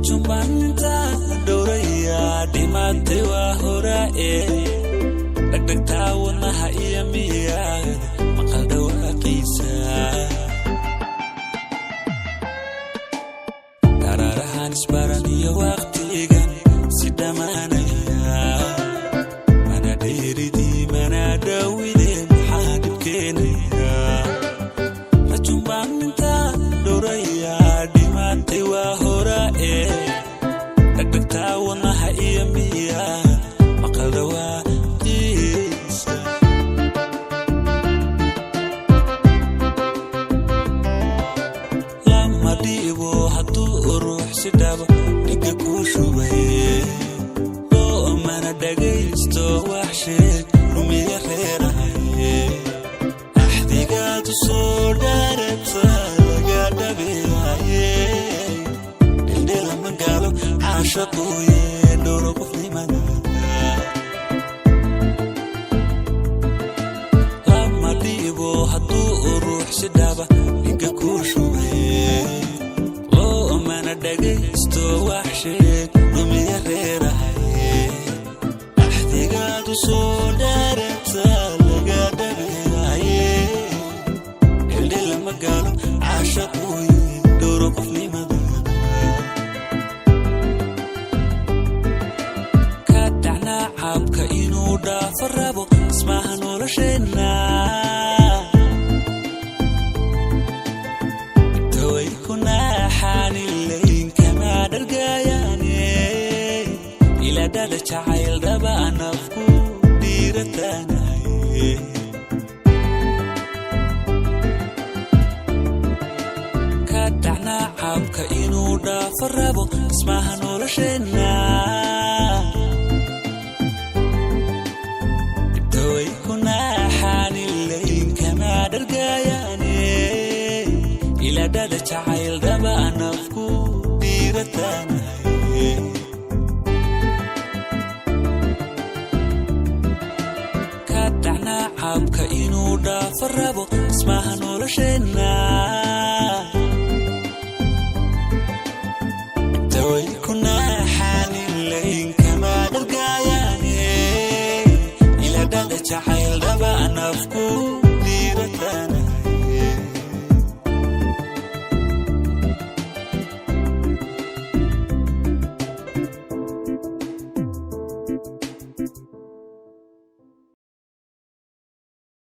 Rajumanta Doraya Dimate Wahora Dagdagta wadnaha iyo miyaad maqal dhawaaqiisa Qararahan isbaran iyo waqtigan si dhamaanaya mana dheeridii mana dhawide maxaa dhibkeenaya Rajumanta Doraya Dimate Wahora Dagdagta wadnaha iyo miyaad maqal dhawaaqiisa sidaba dhiga ku shubay oo mana dhagaysto wax sheeg rumiya reerahay ahdigaadu soo dhaarata laga dhabeeyay indhela magaalo caashaqooye dhowro qofnimada lama dhibo hadduu ruux sidaba dhiga ku shubay dhagaysto wax sheeg rumiya reerahay ahdigaadu soo dhaarata laga dhabeeyay indhela magaalo caashaqooye dhowro qofnimada ka dhacnaa caabka inuu dhaafo rabo ismaha nolosheenna dada jacayl dhaba nafku dhiiratanaye ka dhacnaa caabka inuu dhaafo rabo ismaha nolosheenna dhibtaway ku naaxaanilayn kama dhargayaane ila dada jacayl dhaba nafku dhiiratanaye caabka inuu dhaafo rabo ismaha nolosheenna dhibtaway ku naaxaanilayn kama dhargayaane ila dada jacayl dhaba nafku